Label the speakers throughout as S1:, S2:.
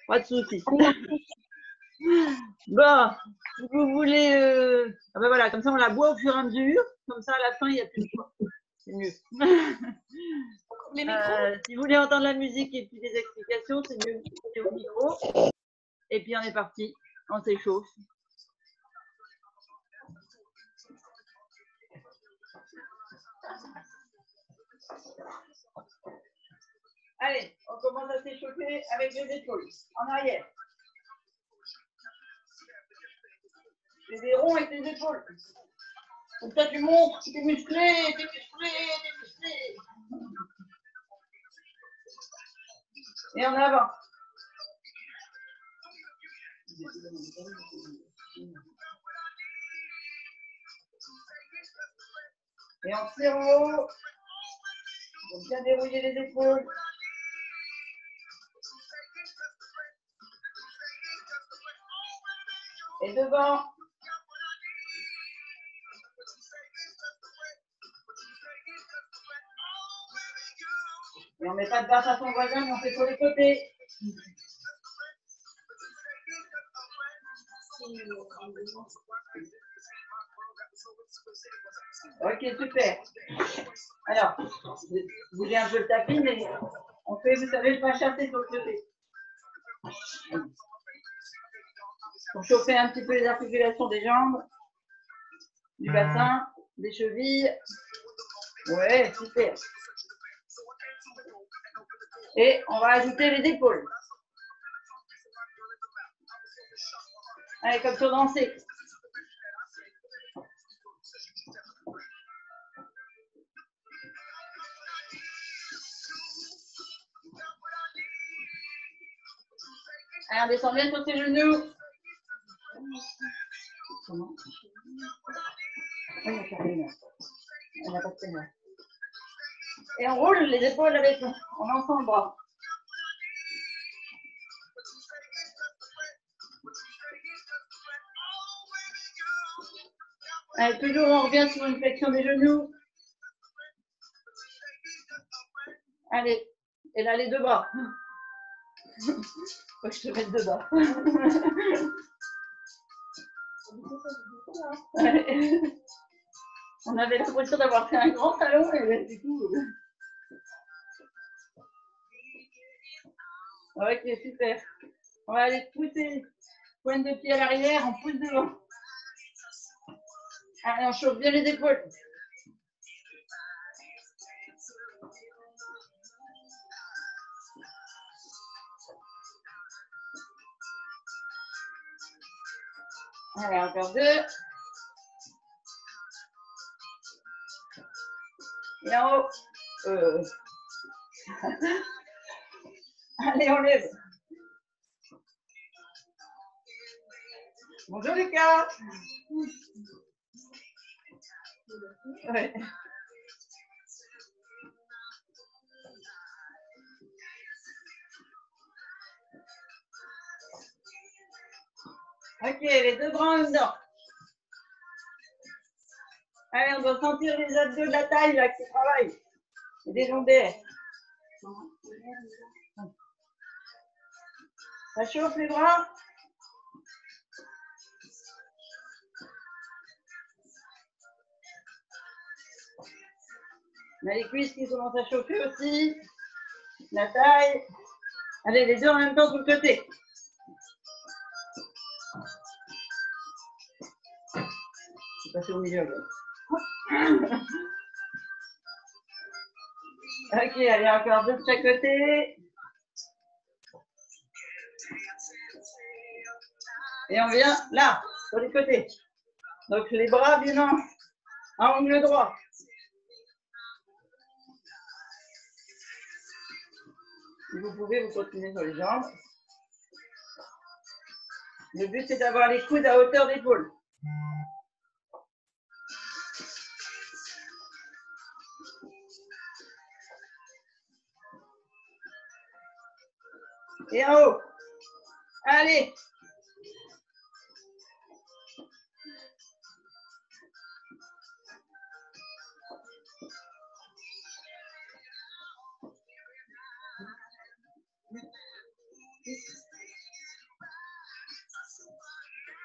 S1: Pas de soucis. Bon, si vous voulez... Ah ben voilà, comme ça on la boit au fur et à mesure. Comme ça, à la fin, il n'y a plus de choix. C'est mieux.
S2: Les micros
S1: Si vous voulez entendre la musique et puis des explications, c'est mieux au micro. Et puis on est parti. On s'échauffe. Allez, on commence à s'échauffer avec les épaules. En arrière. Les ronds avec les épaules. Comme ça, tu montres, t'es musclé, t'es musclé, t'es musclé. Et en avant. Et en tire en haut. Donc bien dérouiller les épaules. Et devant. Et on ne met pas de barre à son voisin, mais on fait sur les côtés. Ok, super. Alors, vous voulez un peu le tapis, mais on fait, vous savez, le pas chasser sur le côté. Pour chauffer un petit peu les articulations des jambes, du bassin, des chevilles. Ouais, super. Et on va ajouter les épaules. Allez, comme sur danser. Allez, on descend bien sur ses genoux. Comment? On n'a pas de peine. Et on roule les épaules avec nous. On lance le bras. Allez, toujours on revient sur une flexion des genoux. Allez, et là les deux bras. Faut que je te mette deux bras. On avait l'impression d'avoir fait un grand salon et là, du coup. Ok, super. On va aller pousser. Pointe de pied à l'arrière, on pousse devant. Allez, on chauffe bien les épaules. Allez, encore deux. Et en haut. Allez, on lève. Bonjour Lucas. Ouais. Ok, les deux bras en dedans. Allez, on doit sentir les abdos de la taille là qui travaillent. Et des lombaires. Ça chauffe les bras. On a les cuisses qui commencent à chauffer aussi. La taille. Allez, les deux en même temps sur le côté. Je vais passer au milieu. Ok, allez, encore deux de chaque côté. Et on vient là, sur les côtés. Donc les bras viennent en angle droit. Si vous pouvez, vous continuez sur les jambes. Le but, c'est d'avoir les coudes à hauteur d'épaule. Et en haut. Allez.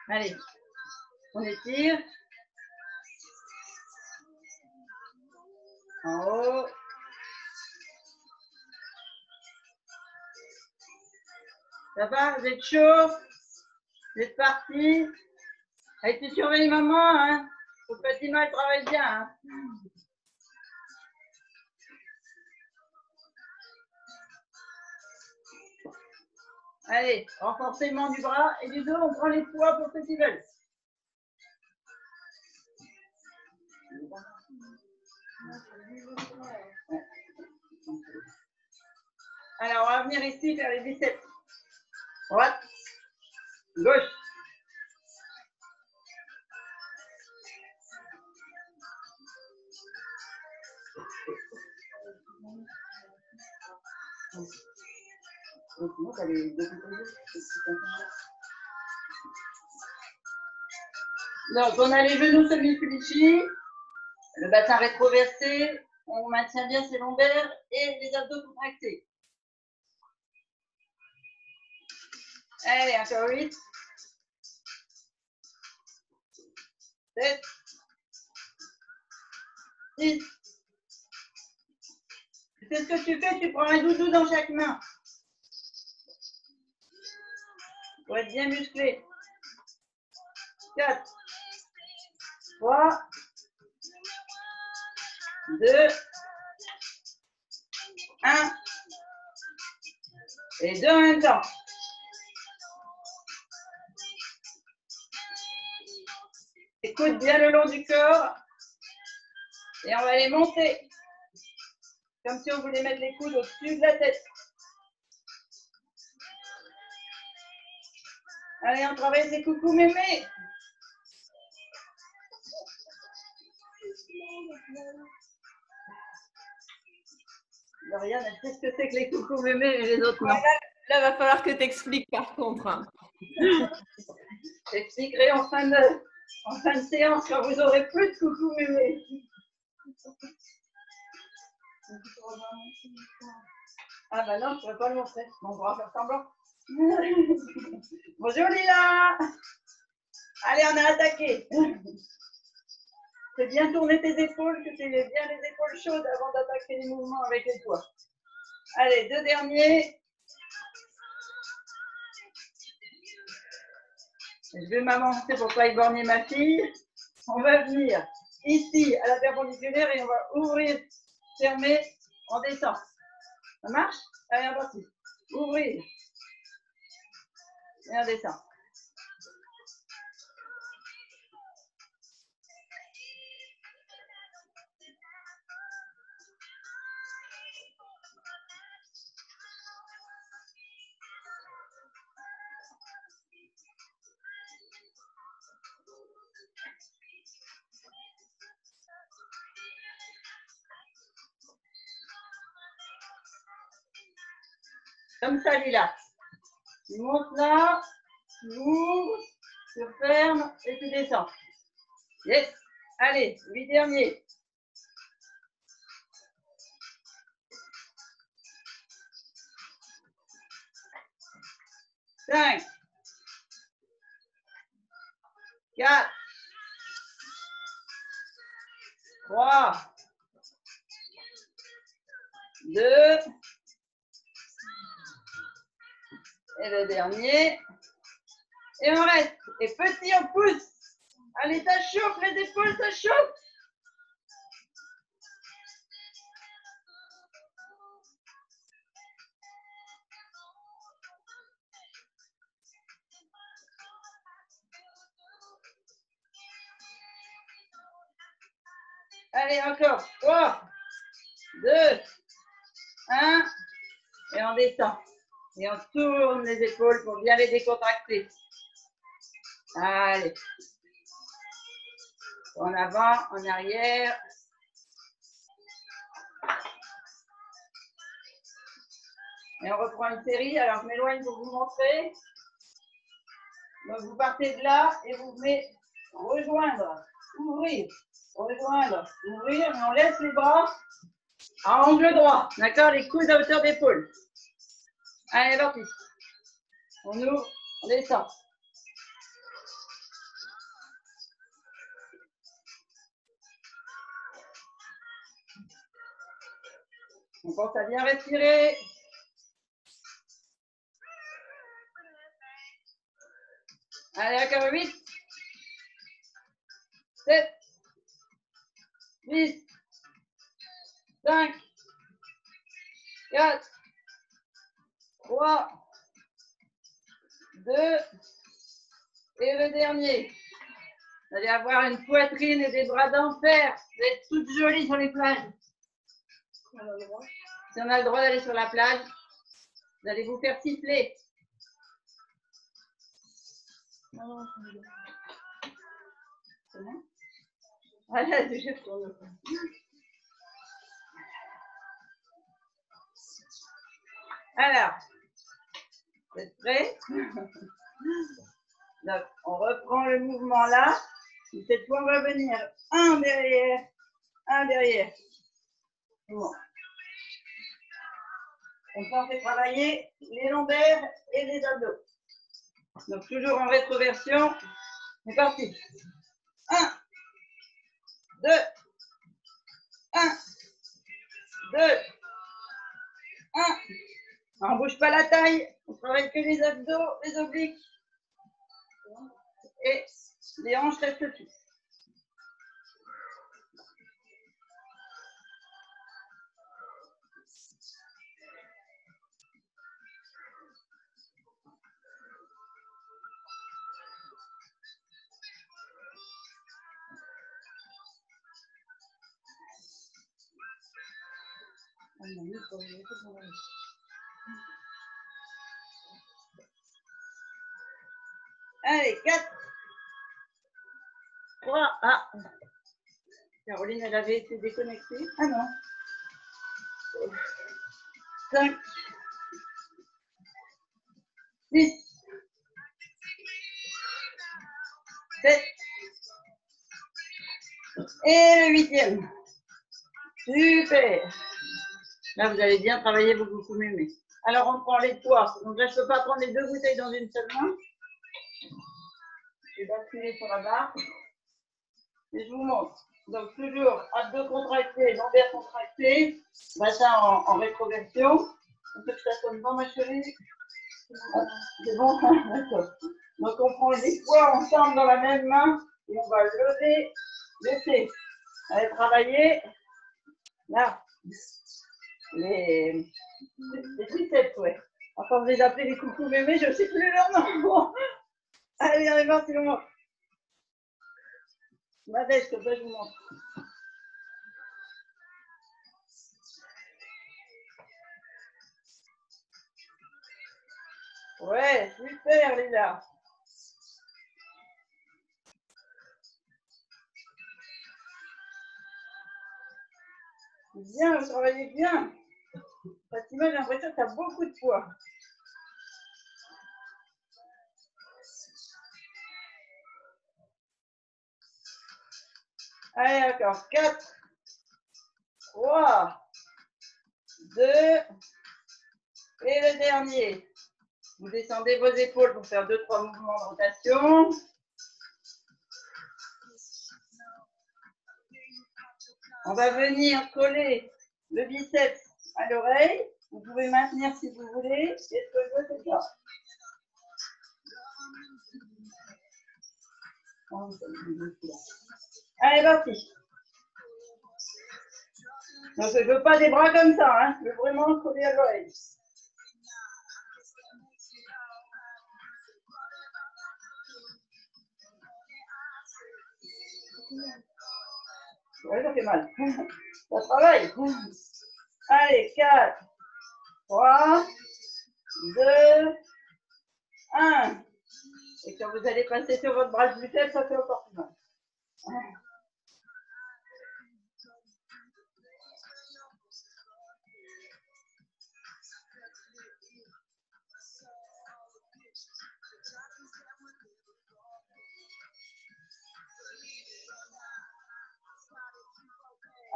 S1: Allez, on étire. En haut. Ça va, vous êtes chaud? Vous êtes parti? Allez, tu surveilles maman, hein? Faut que Fatima, elle travaille bien, hein? Allez, renforcement du bras et du dos, on prend les poids pour ceux qui veulent. Alors, on va venir ici faire les biceps. Droite, gauche. Donc, on a les genoux semi-fléchis, le bassin rétroversé, on maintient bien ses lombaires et les abdos contractés. Allez, encore 8, 7, 6. C'est ce que tu fais, tu prends un doudou dans chaque main. Pour être bien musclé. 4, 3, 2, 1. Et 2 en même temps. Écoute bien le long du corps. Et on va les monter. Comme si on voulait mettre les coudes au-dessus de la tête. Allez, on travaille ces coucou mémés. Lauriane, elle sait ce que c'est que les coucou mémés, mais les autres non.
S2: Là, va falloir que tu expliques par contre. Hein.
S1: J'expliquerai en fin de séance quand vous aurez plus de coucou mémés. Ah bah non, je ne pourrais pas le montrer. Bon, on va faire semblant. Bonjour Lila. Allez, on a attaqué. C'est bien tourner tes épaules, que tu aies bien les épaules chaudes avant d'attaquer les mouvements avec les doigts. Allez, 2 derniers. Je vais m'avancer pour ne pas éborgner ma fille. On va venir ici à la perpendiculaire et on va ouvrir, fermer, on descend. Ça marche? Allez, on parti. Ouvrir. Et on descend. Comme ça, Lila. Tu montes là, tu ouvres, tu fermes et tu descends. Yes. Allez, 8 derniers. 5, 4, 3, 2, et le dernier. Et on reste. Et petit, on pousse. Allez, ça chauffe les épaules, ça chauffe. Allez, encore. 3, 2, 1. Et on descend. Et on tourne les épaules pour bien les décontracter. Allez. En avant, en arrière. Et on reprend une série. Alors, je m'éloigne pour vous montrer. Donc, vous partez de là et vous venez rejoindre, ouvrir, rejoindre, ouvrir. Mais on laisse les bras à angle droit. D'accord? Les coudes à hauteur d'épaule. Allez, parti. On ouvre, on descend. On pense à bien respirer. Allez, encore 8, 7, 8, 5, 4, 3, 2, et le dernier. Vous allez avoir une poitrine et des bras d'enfer. Vous êtes toutes jolies sur les plages. Si on a le droit d'aller sur la plage, vous allez vous faire siffler. Voilà, c'est juste pour nous. Alors, vous êtes prêts? Donc, on reprend le mouvement là. Et cette fois, on va venir un derrière, un derrière. Bon. Comme ça, on fait travailler les lombaires et les abdos. Donc, toujours en rétroversion. C'est parti. 1, 2, 1, 2, 1. On ne bouge pas la taille. On travaille que les abdos, les obliques. Et les hanches restent fixes. Allez, 4, 3, ah. Caroline, elle avait été déconnectée. Ah non. 5, 6, 7, et le 8e. Super. Là, vous allez bien travailler vos coucou mémés. Alors, on prend les poids. Donc là, je ne peux pas prendre les 2 bouteilles dans une seule main. Je vais basculer sur la barre. Et je vous montre. Donc, toujours abdos contractés, lombaires contractés, bassin en rétroversion. On peut que ça sonne bon, ma chérie? C'est bon? D'accord. Donc, on prend les poids ensemble dans la même main et on va lever, laisser. Allez travailler. Là. Les triceps, ouais. Enfin, vous les appelez les coucou mémés, je ne sais plus leur nom. Allez, on est parti, le montre. Ma veste, comme ça, je vous montre. Ouais, super, Lila. Bien, vous travaillez bien. Fatima, j'ai l'impression que tu as beaucoup de poids. Allez, encore. 4, 3, 2, et le dernier. Vous descendez vos épaules pour faire 2-3 mouvements de rotation. On va venir coller le biceps à l'oreille. Vous pouvez maintenir si vous voulez. Et ce que je veux, c'est ça. Allez, parti. Donc, je ne veux pas des bras comme ça. Hein. Je veux vraiment coller à l'oreille. Ouais, ça fait mal. Ça travaille. Allez, 4, 3, 2, 1. Et quand vous allez passer sur votre bras de biceps, ça fait encore plus mal.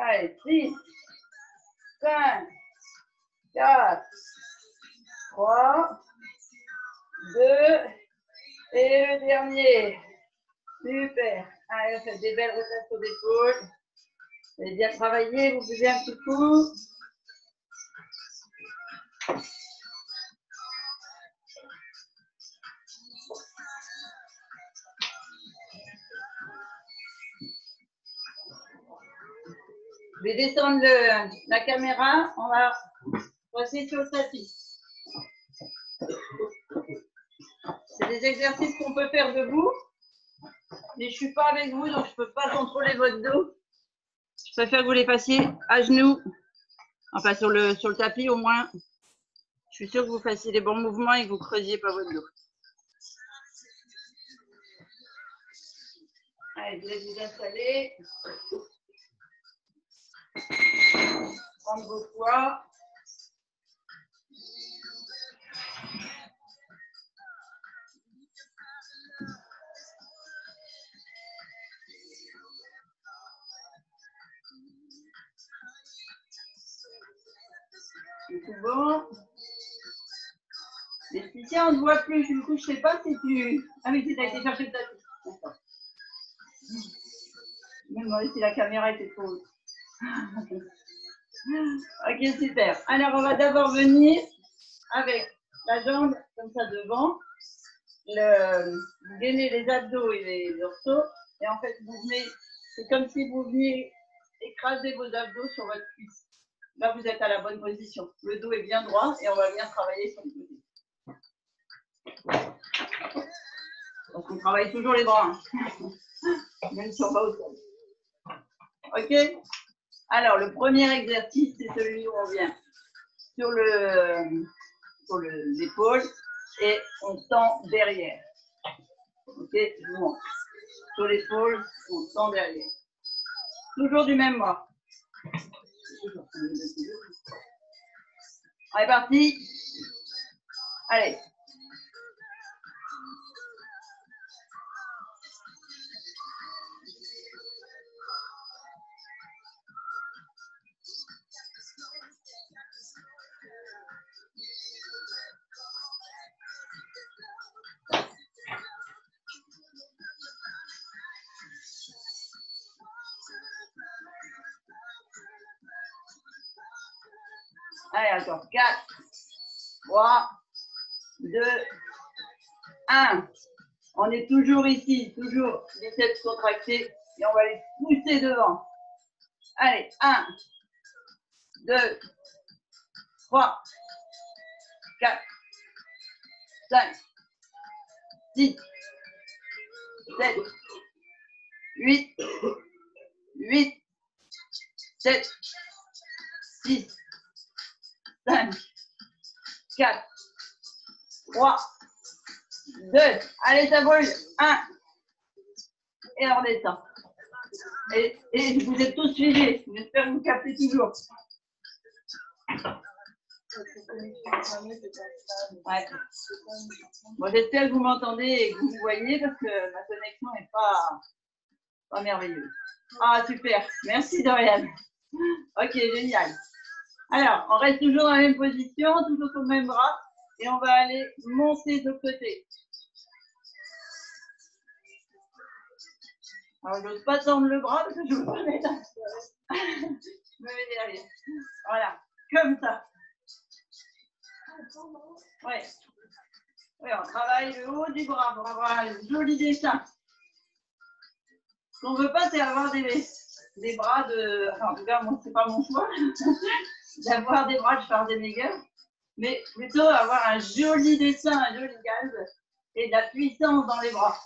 S1: Allez, 6, 5, 4, 3, 2, et le dernier. Super. Allez, faites des belles rotations d'épaule. Vous avez bien travaillé, vous bougez un petit coup. Je vais descendre la caméra, on va passer sur le tapis. C'est des exercices qu'on peut faire debout, mais je ne suis pas avec vous, donc je ne peux pas contrôler votre dos. Je préfère que vous les fassiez à genoux, enfin sur le tapis au moins. Je suis sûre que vous fassiez les bons mouvements et que vous ne creusiez pas votre dos. Allez, je vais vous installer. Prendre vos poids. C'est tout bon. Laetitia, on ne te voit plus. Du coup, je ne sais pas si tu... Ah oui, tu as été chercher le tapis. D'accord. Je me demandais si la caméra était trop haute. Ok, super. Alors, on va d'abord venir avec la jambe comme ça devant. Vous gainez les abdos et les dorsaux. Et en fait, c'est comme si vous veniez écraser vos abdos sur votre cuisse. Là, vous êtes à la bonne position. Le dos est bien droit et on va bien travailler sur le côté. Parce qu'on travaille toujours les bras, hein. Même si on va au sol. Ok? Alors, le premier exercice, c'est celui où on vient sur l'épaule et on tend derrière. Ok? Je vous montre. Sur l'épaule, on tend derrière. Toujours du même mort. Allez, parti. Allez. Allez, encore 4, 3, 2, 1. On est toujours ici, toujours les biceps contractés et on va les pousser devant. Allez, 1, 2, 3, 4, 5, 6, 7, 8, 8, 7, 6, 5, 4, 3, 2. Allez, ça brûle. 1. Et on redescend. Et vous êtes tous suivis. J'espère que vous captez toujours. Ouais. Bon, j'espère que vous m'entendez et que vous me voyez parce que ma connexion n'est pas merveilleuse. Ah, super. Merci, Dorian. Ok, génial. Alors, on reste toujours dans la même position, toujours sur le même bras. Et on va aller monter de l'autre côté. Alors, je n'ose pas tendre le bras parce que je me mets là. Je me mets derrière. Voilà, comme ça. Ouais. Ouais, on travaille le haut du bras pour avoir un joli dessin. Ce qu'on ne veut pas, c'est avoir des bras de... Enfin, en tout cas, ce n'est pas mon choix d'avoir des bras de Schwarzenegger, mais plutôt avoir un joli dessin, un joli galbe et de la puissance dans les bras.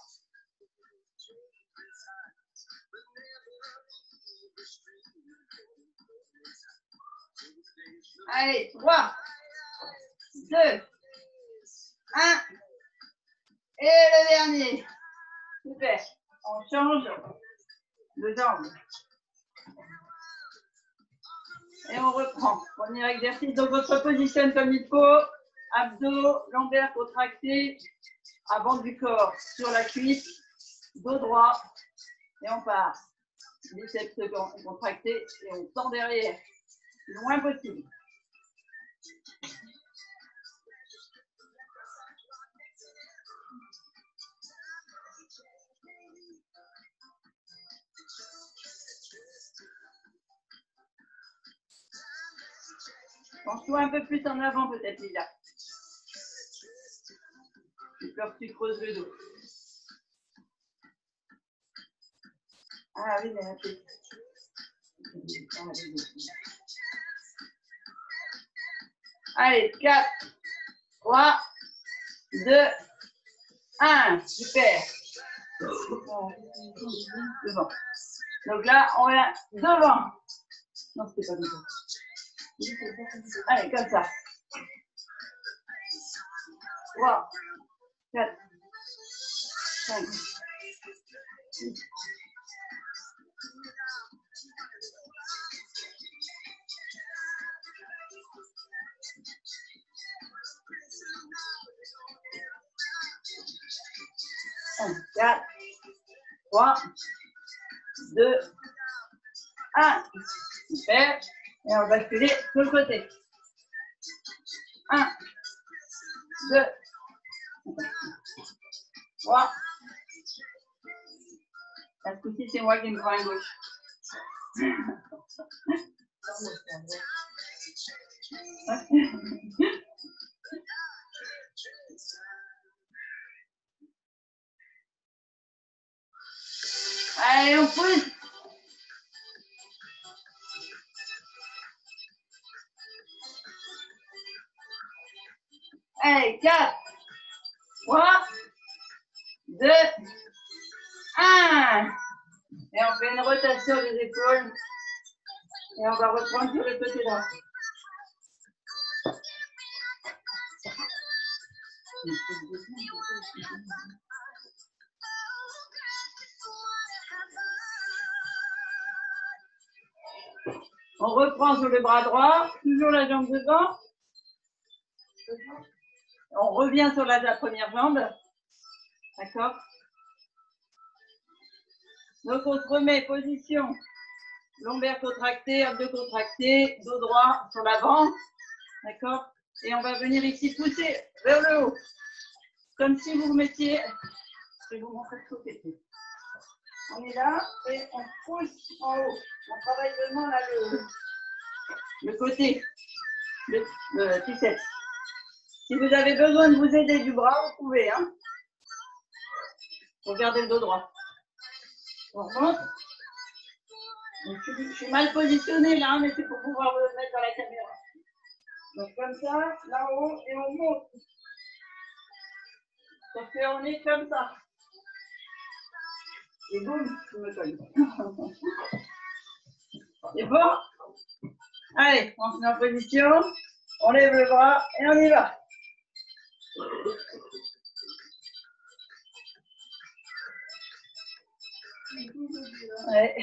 S1: Allez, 3, 2, 1. Et le dernier. Super. On change de jambe. Et on reprend. Premier exercice. Donc, on se repositionne comme il faut. Abdos, lombaires contractés. Avant du corps sur la cuisse. Dos droit. Et on part. Biceps contractés. Et on tend derrière. Le moins possible. Penche-toi un peu plus en avant peut-être, Lisa. J'ai peur que tu creuses le dos. Ah oui, mais ok. Allez, 4, 3, 2, 1. Super. Devant. Donc là, on est devant. Non, c'était pas devant. Allez, comme ça. 3, 4, 5, 6. Un, 4, 3, 2, 1. Super. Et on va basculer de l'autre côté. 1, 2, 3. À ce coup-ci, c'est moi qui me prends à gauche. Allez, on pousse. Allez, 4, 3, 2, 1. Et on fait une rotation des épaules. Et on va reprendre sur le côté droit. On reprend sur le bras droit, toujours la jambe devant. On revient sur la première jambe. D'accord? Donc on se remet position. Lombaire contracté, abdos contractés, dos droit sur l'avant. D'accord? Et on va venir ici pousser vers le haut. Comme si vous vous mettiez. Je vais vous montrer ce côté. On est là et on pousse en haut. On travaille vraiment là le côté, le triceps. Si vous avez besoin de vous aider du bras, vous pouvez. Hein. Regardez le dos droit. On remonte. Je suis mal positionnée là, mais c'est pour pouvoir me mettre dans la caméra. Donc comme ça, là-haut, et on monte. Sauf qu'on est comme ça. Et boum, je me colle. C'est bon? Allez, on se met en position. On lève le bras et on y va. Ouais.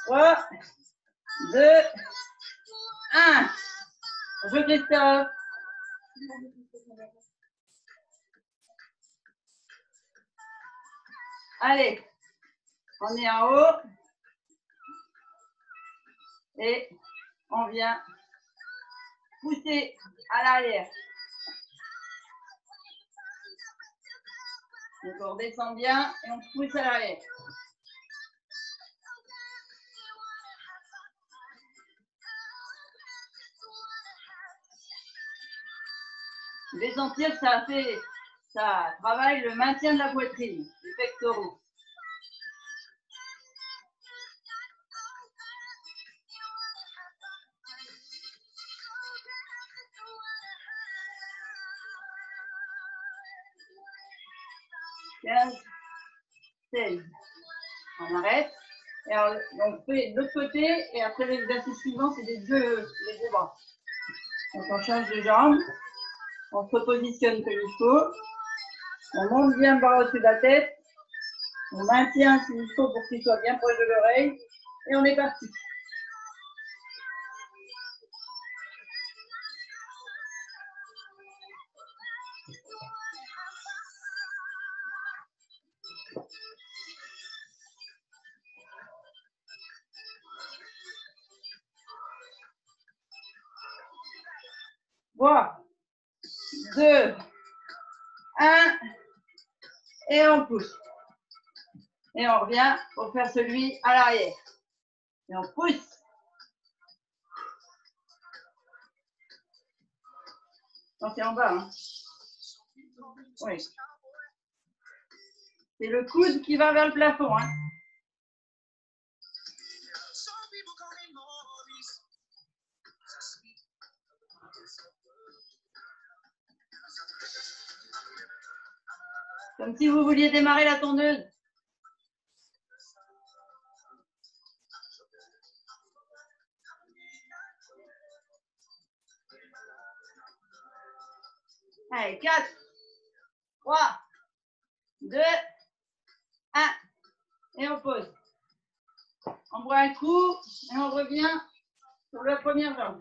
S1: 3, 2, 1. Bonjour Christophe. Allez, on est en haut et on vient pousser à l'arrière. Donc on redescend bien et on pousse à l'arrière. Les sentir que ça travaille le maintien de la poitrine, les pectoraux. On arrête. Et alors, on fait de l'autre côté et après l'exercice suivant, c'est les deux bras. Donc on change de jambe, on se repositionne comme il faut, on monte bien le bras au-dessus de la tête, on maintient s'il faut pour qu'il soit bien proche de l'oreille et on est parti. Voilà. 2, 1. Et on pousse. Et on revient pour faire celui à l'arrière. Et on pousse. Non, c'est en bas. Hein. Oui. C'est le coude qui va vers le plafond. Hein. Comme si vous vouliez démarrer la tondeuse. Allez, 4, 3, 2, 1. Et on pose. On boit un coup et on revient sur la première jambe.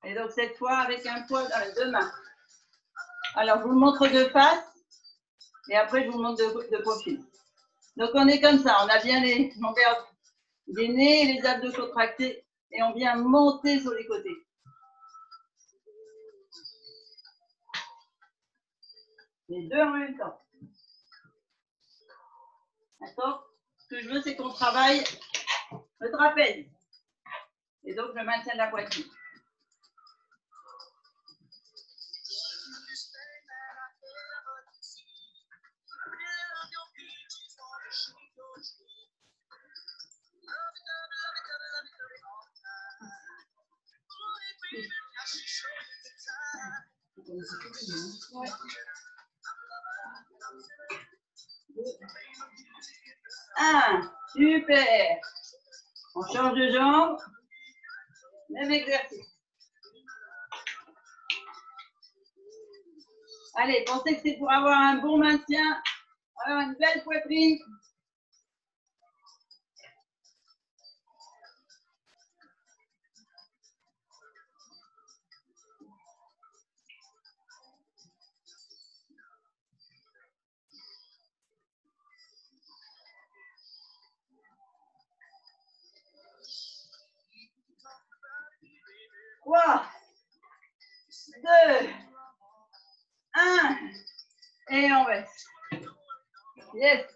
S1: Et donc cette fois avec un poids dans les deux mains. Alors je vous le montre de face et après je vous le montre de profil. Donc on est comme ça, on a bien les longueurs des nez et les abdos contractés et on vient monter sur les côtés. Les deux en même temps. D'accord? Ce que je veux, c'est qu'on travaille le trapèze. Et donc le maintien de la poitrine. Ouais. 1, super. On change de jambe. Même exercice. Allez, pensez que c'est pour avoir un bon maintien, avoir une belle poitrine. Trois, 2, 1. Et on baisse. Yes.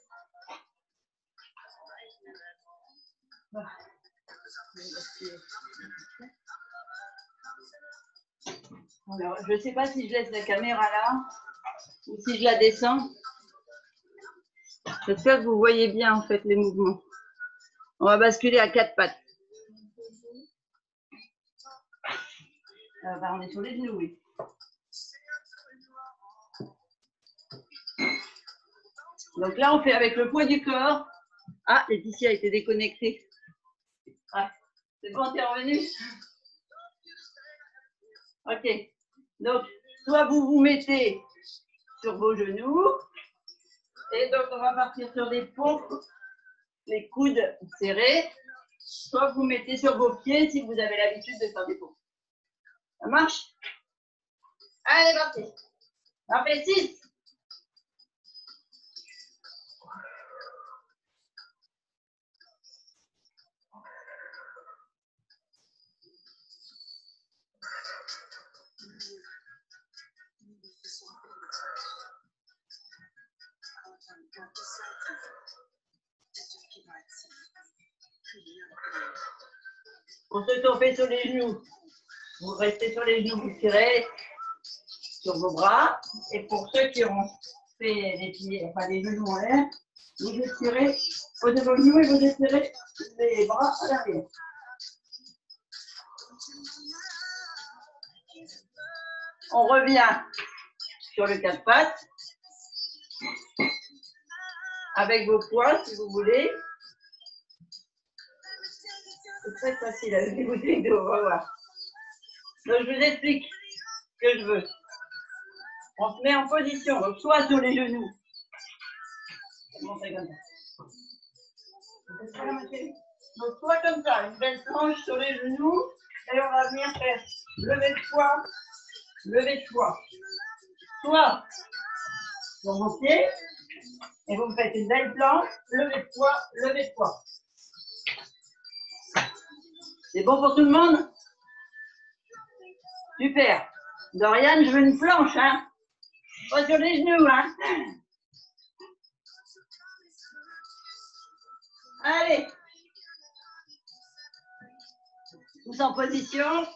S1: Alors, je ne sais pas si je laisse la caméra là ou si je la descends. J'espère que vous voyez bien en fait les mouvements. On va basculer à 4 pattes. On est sur les genoux, oui. Donc là, on fait avec le poids du corps. Ah, Laetitia a été déconnectée. Ah, c'est bon, t'es revenu? Ok. Donc, soit vous vous mettez sur vos genoux. Et donc, on va partir sur des pompes, les coudes serrés. Soit vous mettez sur vos pieds si vous avez l'habitude de faire des pompes. Ça marche? Allez, parti. On fait 6. Pour ceux qui ont fait sur les genoux, vous restez sur les genoux, vous tirez sur vos bras. Et pour ceux qui ont fait les pieds, enfin les genoux en l'air, vous étirez, posez vos genoux et vous étirez les bras à l'arrière. On revient sur le 4 pattes avec vos poids si vous voulez. C'est très facile avec les bouteilles d'eau, on va voir. Donc je vous explique ce que je veux. On se met en position, donc soit sur les genoux. Comment c'est comme ça? Donc soit comme ça, une belle planche sur les genoux, et on va venir faire lever de poids, lever de poids. Soit sur vos pieds, Et vous me faites une belle planche, levée de poids, levée de poids. C'est bon pour tout le monde? Super. Dorian, je veux une planche, hein. Pas sur les genoux, hein. Allez. Tous en position.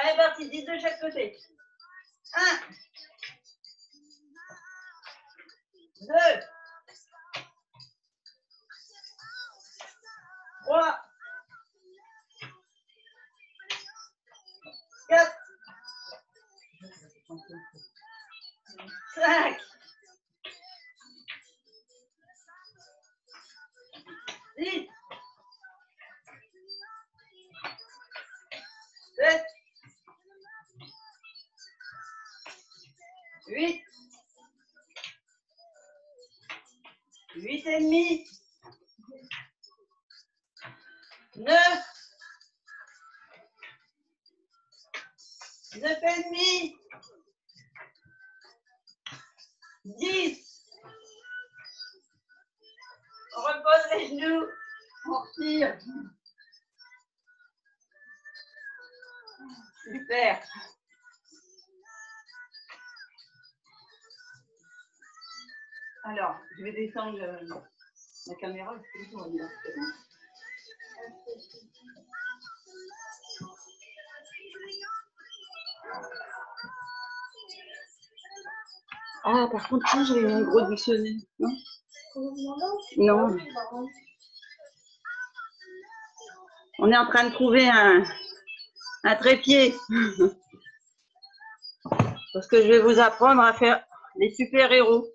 S1: Allez, parti, 10 de chaque côté. 1, 2, 3, 4, 5, 6, 7, 8, 8 et demi, 9, 9 et demi, 10. On repose les genoux, on retire. Super. Alors, je vais descendre la caméra. Ah, par contre, ça, j'ai un gros dictionnaire. Non. Non. On est en train de trouver un trépied. Parce que je vais vous apprendre à faire les super-héros.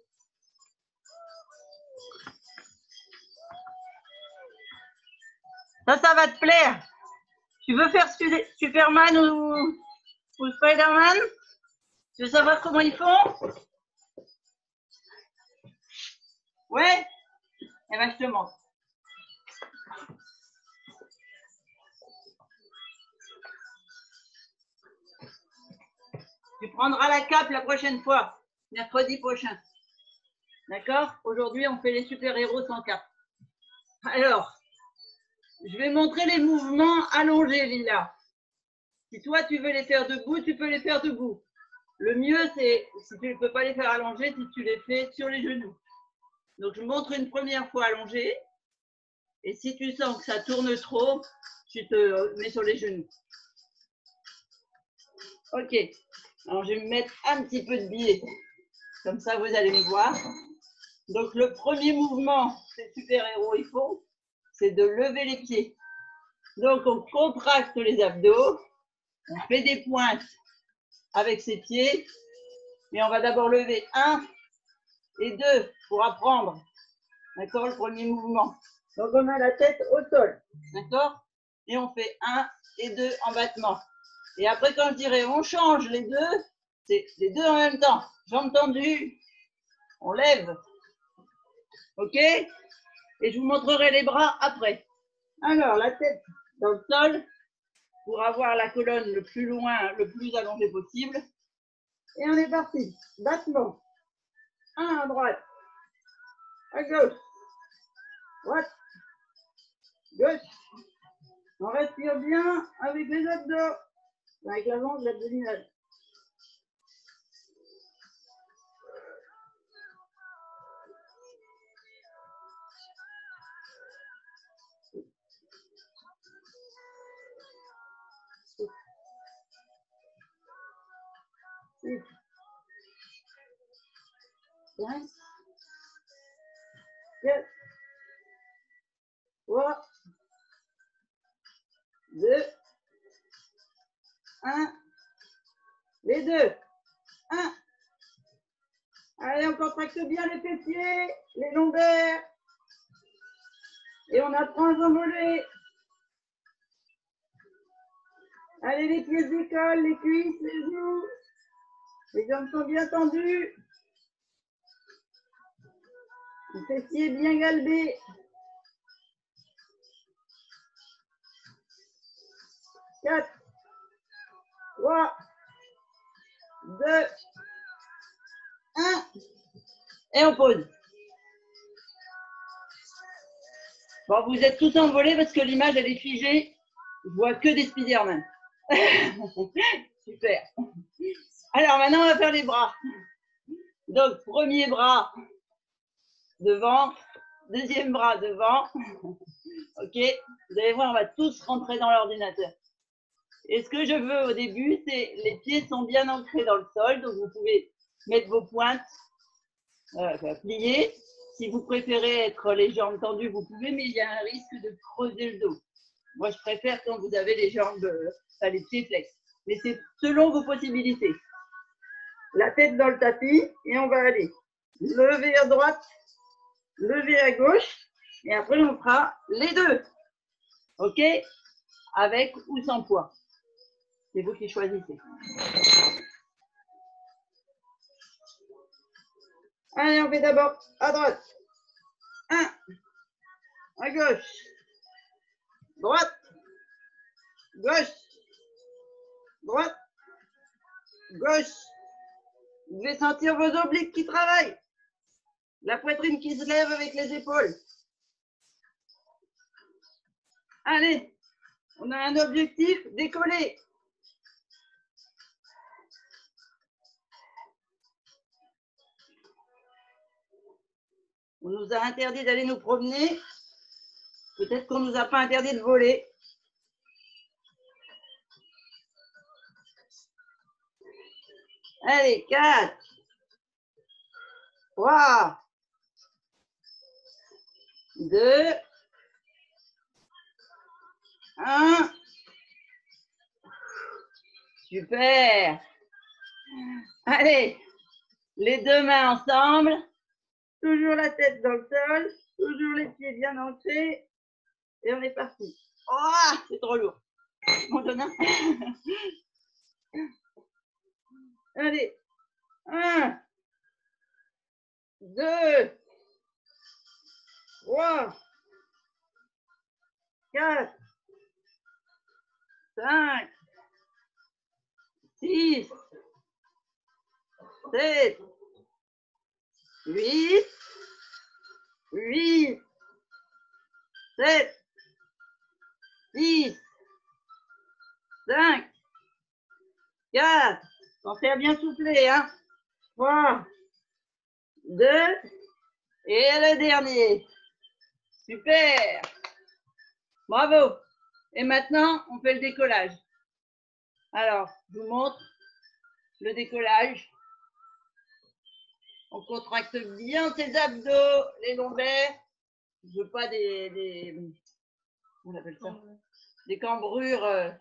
S1: Ça va te plaire. Tu veux faire Superman ou Spider-Man? Tu veux savoir comment ils font? Ouais? Eh bien, je te montre. Tu prendras la cape la prochaine fois, mercredi prochain. D'accord? Aujourd'hui, on fait les super-héros sans cape. Alors, je vais montrer les mouvements allongés, Lila. Si toi, tu veux les faire debout, tu peux les faire debout. Le mieux, c'est, si tu ne peux pas les faire allongés, si tu les fais sur les genoux. Donc, je montre une première fois allongé. Et si tu sens que ça tourne trop, tu te mets sur les genoux. Ok. Alors, je vais me mettre un petit peu de biais. Comme ça, vous allez me voir. Donc, le premier mouvement que les super-héros ils font, c'est de lever les pieds. Donc, on contracte les abdos. On fait des pointes avec ses pieds. Mais on va d'abord lever 1 et 2 pour apprendre. D'accord? Le premier mouvement. Donc, on a la tête au sol. D'accord? Et on fait 1 et 2 en battement. Et après, quand je dirais on change les deux, c'est les deux en même temps. Jambes tendues, on lève. Ok? Et je vous montrerai les bras après. Alors, la tête dans le sol pour avoir la colonne le plus loin, le plus allongée possible. Et on est parti. Battement. 1 à droite. À gauche. Droite. Gauche. On respire bien avec les abdos. Avec l'avant de l'abdominal. Six. 5. 4. 3. 2. 1. Les deux. 1. Allez, on contracte bien les fessiers, les lombaires. Et on apprend à s'envoler. Allez, les pieds se décollent, les cuisses, les genoux. Les jambes sont bien tendues. Les fessiers bien galbés. 4, 3, 2, 1. Et on pose. Bon, vous êtes tous envolés parce que l'image, elle est figée. Je vois que des Spider-Man. Super. Alors, maintenant, on va faire les bras. Donc, premier bras devant, deuxième bras devant. OK? Vous allez voir, on va tous rentrer dans l'ordinateur. Et ce que je veux au début, c'est les pieds sont bien ancrés dans le sol. Donc, vous pouvez mettre vos pointes, plier. Si vous préférez être les jambes tendues, vous pouvez, mais il y a un risque de creuser le dos. Moi, je préfère quand vous avez les jambes, les pieds flex. Mais c'est selon vos possibilités. La tête dans le tapis et on va aller lever à droite, lever à gauche et après on fera les deux. OK? Avec ou sans poids. C'est vous qui choisissez. Allez, on fait d'abord à droite. 1, à gauche, droite, gauche, droite, gauche. Vous devez sentir vos obliques qui travaillent. La poitrine qui se lève avec les épaules. Allez, on a un objectif, décoller. On nous a interdit d'aller nous promener. Peut-être qu'on ne nous a pas interdit de voler. Allez, 4, 3, 2, 1. Super. Allez, les deux mains ensemble. Toujours la tête dans le sol. Toujours les pieds bien ancrés. Et on est parti. Oh, c'est trop lourd. On donne un. Allez. 1, 2, 3, 4, 5, 6, 7, 8, 7, 6, 5, 4, pensez à bien souffler, hein. 3, 2, et le dernier. Super. Bravo. Et maintenant, on fait le décollage. Alors, je vous montre le décollage. On contracte bien ses abdos, les lombaires. Je veux pas on appelle ça, des cambrures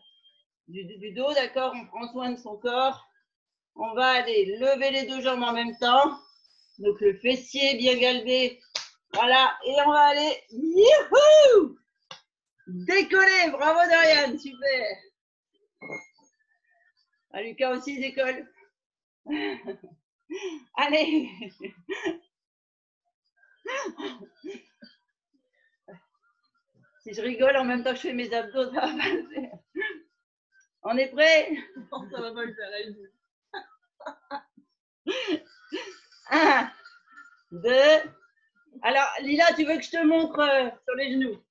S1: du dos, d'accord? On prend soin de son corps. On va aller lever les deux jambes en même temps. Donc le fessier bien galbé. Voilà, et on va aller. Youhou! Décoller, bravo Dorian, super. Ah, Lucas aussi décolle. Allez. Si je rigole en même temps que je fais mes abdos, ça va pas le faire. On est prêt?
S2: Non, ça va pas le faire, elle.
S1: 1, 2. Alors, Lila, tu veux que je te montre sur les genoux?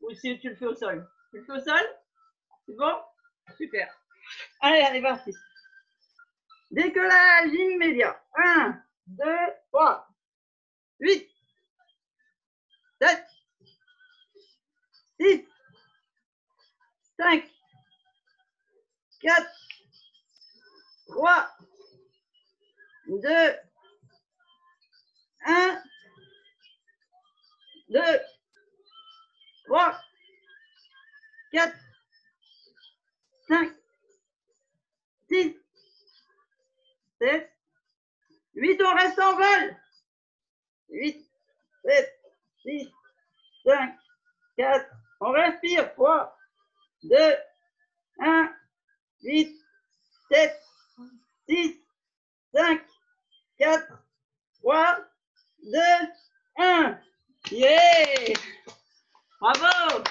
S1: Ou si tu le fais au sol? Tu le fais au sol? C'est bon? Super. Allez, allez, parti. Décollage immédiat. 1, 2, 3, 8, 7, 6, 5, 4, 3, 2, 1, 2, 3, 4, 5, 6, 7, 8, on reste en vol. 8, 7, 6, 5, 4, on respire. 3, 2, 1, 8, 7, 6, 5, 4, 3, 2, 1. Yeah! Bravo!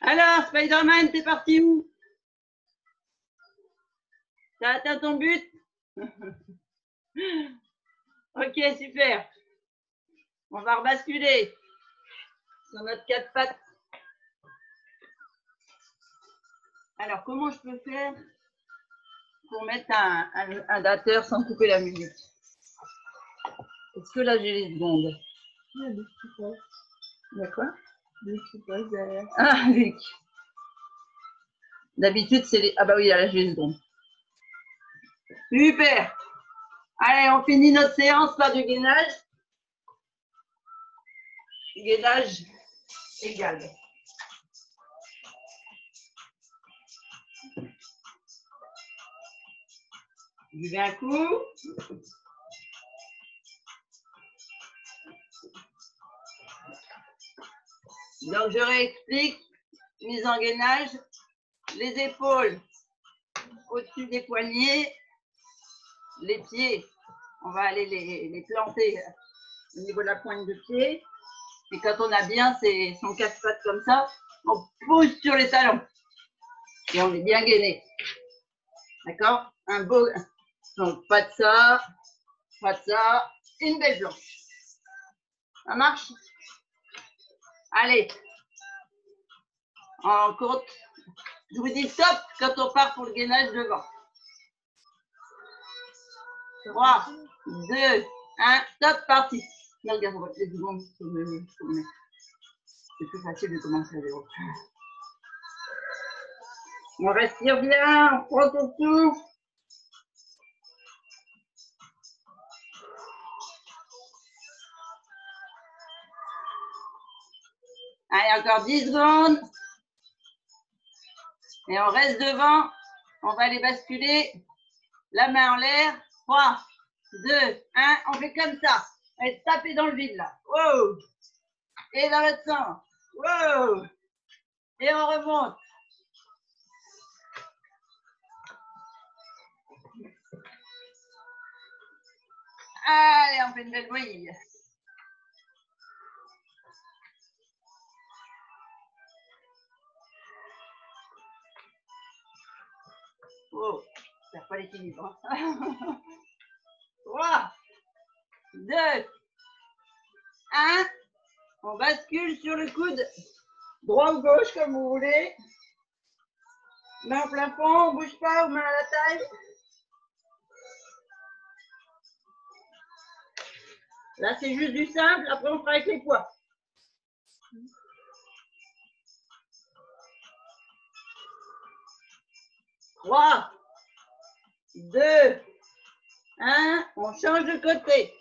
S1: Alors, Spider-Man, t'es parti où? T'as atteint ton but? Ok, super. On va rebasculer sur notre 4 pattes. Alors, comment je peux faire pour mettre un dateur sans couper la musique? Est-ce que là, j'ai les secondes?
S2: Il y a des petits poches.
S1: D'accord.
S2: Des petits poches derrière.
S1: Ah, Luc. D'habitude, c'est les... Ah bah oui, là, j'ai les secondes. Super. Allez, on finit notre séance par du gainage. Gainage égal. Buvez un coup. Donc, je réexplique. Mise en gainage. Les épaules au-dessus des poignets. Les pieds, on va aller les planter au niveau de la pointe de pied. Et quand on a bien son 4 pattes comme ça, on pousse sur les talons. Et on est bien gainé. D'accord? Un beau... Donc, pas de ça, une belle planche. Ça marche? Allez. On compte. Je vous dis stop quand on part pour le gainage devant. 3, 2, 1, stop, parti. Non, regarde, on va les secondes. C'est plus facile de commencer à zéro. On respire bien, on prend son souffle. Allez, encore 10 secondes. Et on reste devant. On va aller basculer. La main en l'air. 3, 2, 1. On fait comme ça. Et tapez dans le vide là. Wow. Et dans l'autre sens. Wow. Et on remonte. Allez, on fait une belle brille. Oh, ça n'a pas l'équilibre. 3, 2, 1. On bascule sur le coude. Droit ou gauche, comme vous voulez. Main au plafond, on ne bouge pas, ou main à la taille. Là, c'est juste du simple. Après, on fera avec les poids. Trois, 2, 1. On change de côté.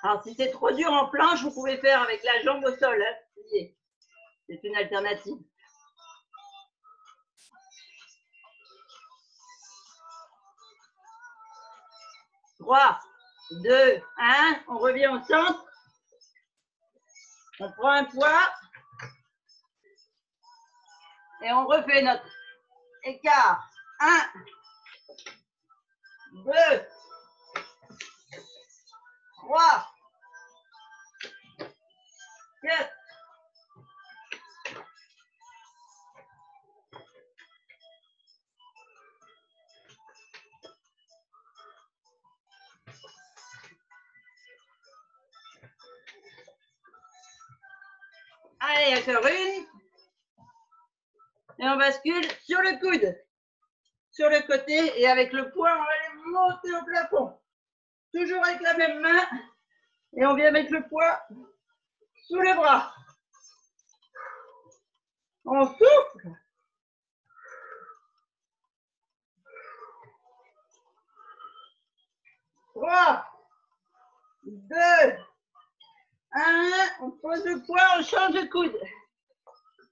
S1: Alors, si c'est trop dur en planche, vous pouvez faire avec la jambe au sol. Hein. C'est une alternative. 3, 2, 1. On revient au centre. On prend un poids. Et on refait notre écart. 1, 2, 3, 4. Allez, encore une. Et on bascule sur le coude. Sur le côté. Et avec le poids, on va aller monter au plafond. Toujours avec la même main. Et on vient mettre le poids sous le bras. On souffle. 3, 2, 1. On pose le poids, on change de coude.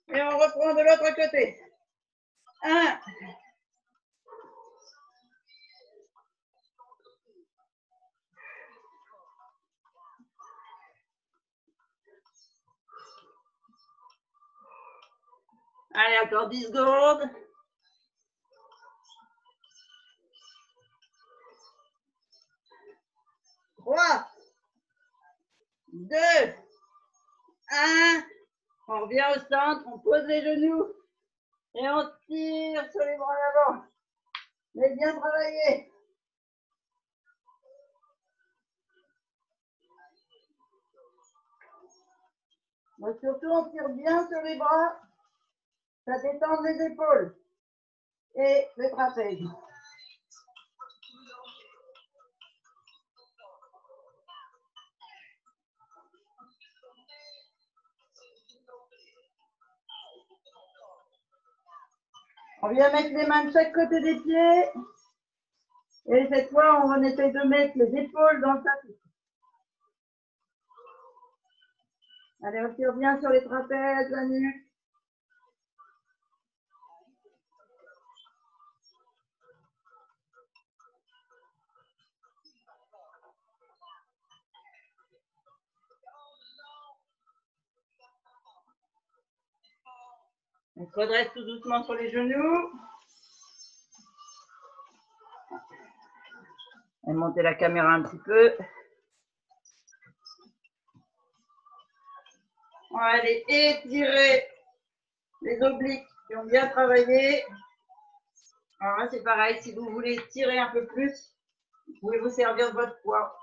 S1: Et on reprend de l'autre côté. 1. Allez, encore 10 secondes. 3, 2, 1. On revient au centre, on pose les genoux et on tire sur les bras d'avant. Mais bien travaillé. Donc surtout, on tire bien sur les bras. Ça détend les épaules et les trapèzes. On vient mettre les mains de chaque côté des pieds. Et cette fois, on essaie de mettre les épaules dans le tapis. Allez, on tire bien sur les trapèzes, la nuque. On se redresse tout doucement sur les genoux. Et monter la caméra un petit peu. On va aller étirer les obliques qui ont bien travaillé. Alors là, c'est pareil. Si vous voulez tirer un peu plus, vous pouvez vous servir de votre poids.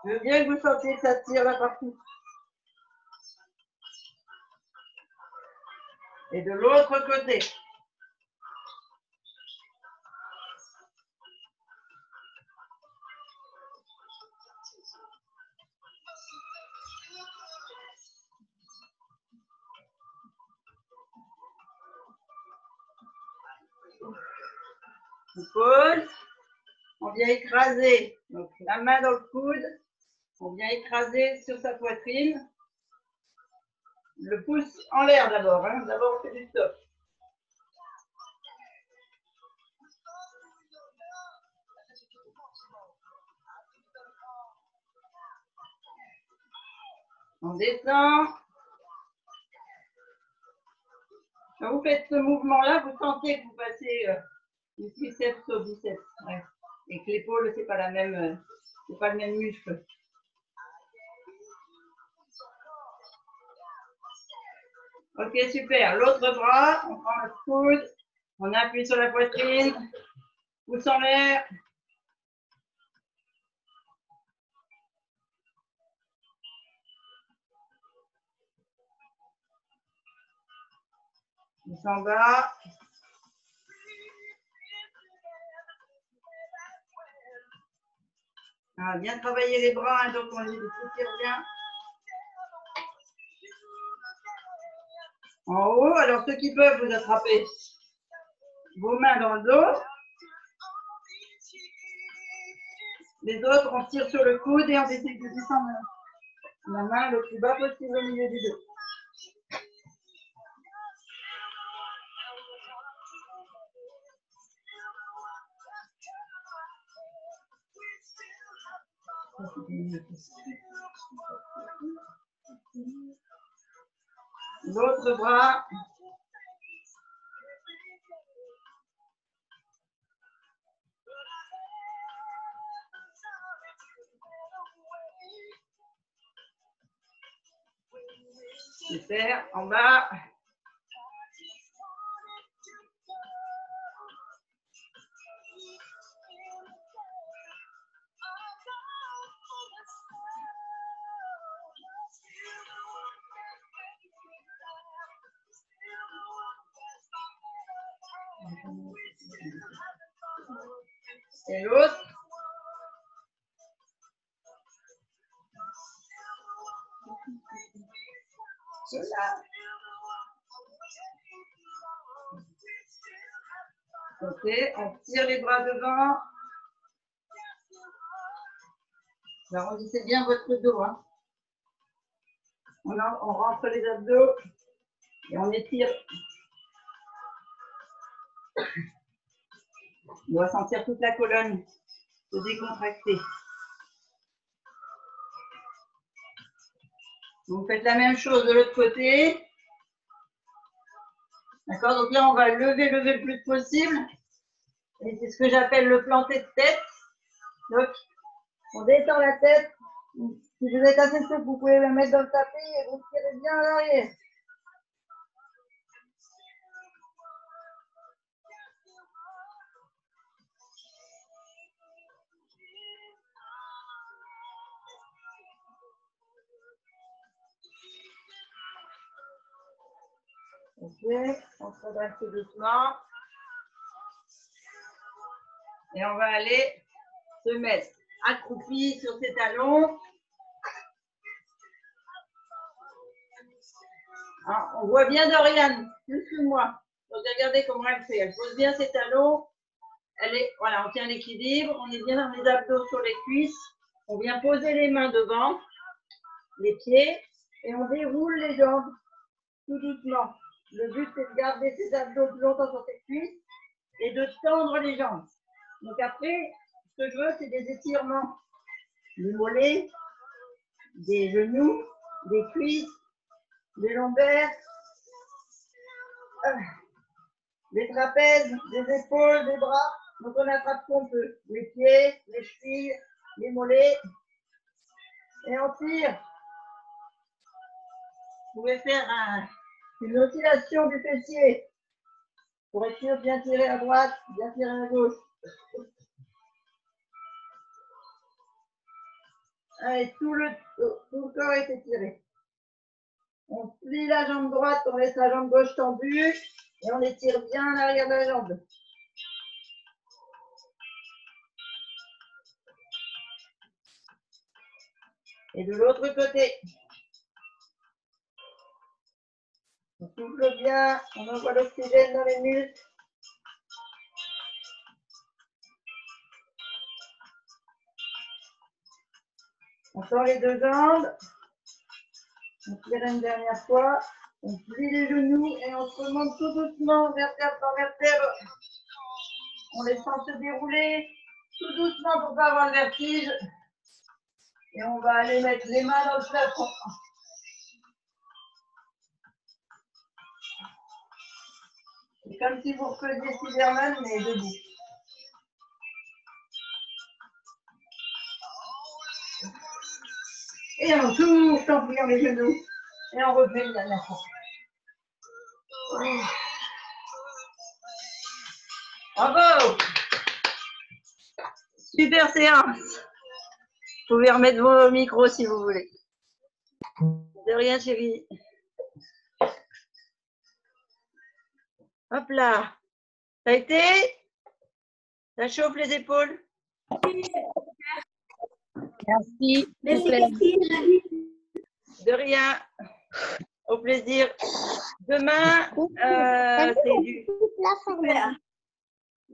S1: Je veux bien que vous sentiez que ça tire là partout. Et de l'autre côté. On pose. On vient écraser. Donc la main dans le coude. On vient écraser sur sa poitrine. Le pouce en l'air d'abord. Hein. D'abord, on fait du stop. On descend. Quand vous faites ce mouvement-là, vous sentez que vous passez du triceps au biceps. Ouais. Et que l'épaule, c'est pas la même, c'est pas le même muscle. Ok, super. L'autre bras, on prend le coude, on appuie sur la poitrine, pouce en l'air. Pouce en bas. Ah, bien travailler les bras, hein, donc on les tire bien. En haut, alors ceux qui peuvent, vous attrapez vos mains dans le dos. Les autres, on tire sur le coude et on essaie de descendre la main le plus bas possible au milieu du dos. L'autre bras. Super, en bas. Et l'autre. Voilà. Ok, on tire les bras devant. Arrondissez bien votre dos. Hein. On rentre les abdos et on étire. On doit sentir toute la colonne se décontracter. Vous faites la même chose de l'autre côté. D'accord, donc là on va lever le plus possible. Et c'est ce que j'appelle le planté de tête. Donc, on détend la tête. Si vous êtes assez souple, vous pouvez le mettre dans le tapis et vous tirez bien à l'arrière. Ok, on se redresse tout doucement. Et on va aller se mettre accroupi sur ses talons. Alors, on voit bien Dorian, plus que moi. Donc regardez comment elle fait. Elle pose bien ses talons. Voilà, on tient l'équilibre. On est bien dans les abdos sur les cuisses. On vient poser les mains devant, les pieds, et on déroule les jambes tout doucement. Le but, c'est de garder ses abdos plus longtemps sur ses cuisses et de tendre les jambes. Donc après, ce que je veux, c'est des étirements des mollets, des genoux, des cuisses, des lombaires, des trapèzes, des épaules, des bras. Donc on attrape ce qu'on peut. Les pieds, les chevilles, les mollets. Et on tire. Vous pouvez faire une oscillation du fessier pour être sûr de bien tirer à droite, bien tirer à gauche. Allez, tout le corps est étiré. On plie la jambe droite, on laisse la jambe gauche tendue et on étire bien l'arrière de la jambe. Et de l'autre côté. On souffle bien, on envoie l'oxygène dans les muscles. On sort les deux jambes. On tire une dernière fois. On plie les genoux et on se remonte tout doucement, vertèbre par vertèbre. On les sent se dérouler tout doucement pour ne pas avoir le vertige. Et on va aller mettre les mains dans le plafond. C'est comme si vous refaisiez Superman, mais debout. Et on souffle en pliant les genoux. Et on refait une dernière fois. Bravo! Super séance. Vous pouvez remettre vos micros si vous voulez. De rien, chérie. Hop là. Ça a été? Ça chauffe les épaules? Merci. De rien. Au plaisir. Demain, c'est du... Super.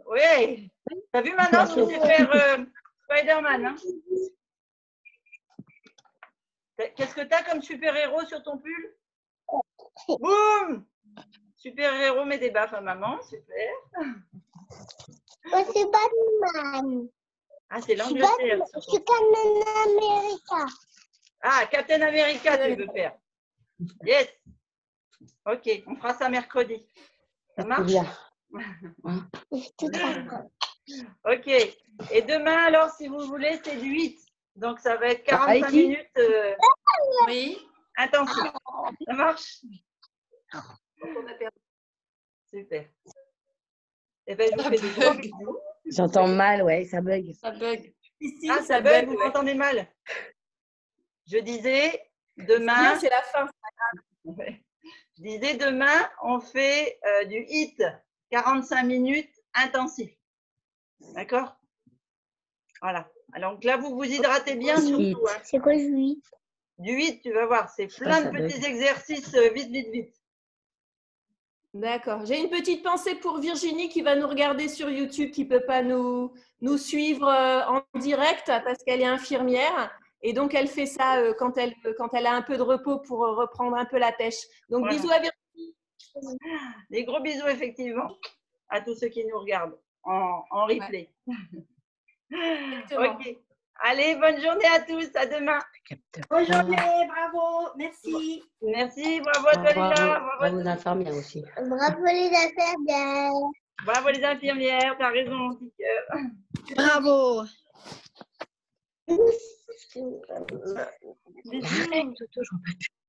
S1: Oui. T'as vu maintenant, tu sais faire Spider-Man. Hein? Qu'est-ce que tu as comme super-héros sur ton pull? Boum! Super-héros met des baffes à maman, super.
S3: Moi, c'est Batman.
S1: Ah, c'est l'Angleterre.
S3: Je suis Captain America.
S1: Ah, Captain America, tu veux faire? Yes. Ok, on fera ça mercredi. Ça marche? Ok. Et demain, alors, si vous voulez, c'est du 8. Donc, ça va être 45 minutes. Oui. Intensif. Ça marche? Super. Eh ben, je vous fais des gros bisous.
S4: J'entends mal, ouais, ça bug.
S2: Ça bug.
S1: Ici, ah, ça bug, vous m'entendez mal? Je disais, demain...
S2: C'est la fin.
S1: Je disais, demain, on fait du HIIT, 45 minutes intensif. D'accord? Voilà. Alors là, vous vous hydratez bien surtout. Hein.
S3: C'est quoi le HIIT?
S1: Du HIIT, tu vas voir, c'est plein de petits exercices vite.
S2: D'accord. J'ai une petite pensée pour Virginie qui va nous regarder sur YouTube, qui ne peut pas nous suivre en direct parce qu'elle est infirmière. Et donc, elle fait ça quand elle a un peu de repos pour reprendre un peu la pêche. Donc, voilà. Bisous à Virginie.
S1: Des gros bisous, effectivement, à tous ceux qui nous regardent en replay. Ouais. Ok. Allez, bonne journée à tous. À demain.
S5: Bonne journée, bravo, merci.
S1: Merci, bravo à toi, Lila.
S4: Bravo aux infirmières aussi.
S3: Bravo les infirmières.
S1: Bravo les infirmières, t'as raison, mon petit cœur.
S5: Bravo.
S1: Bisous.
S4: Toto, j'en peux plus.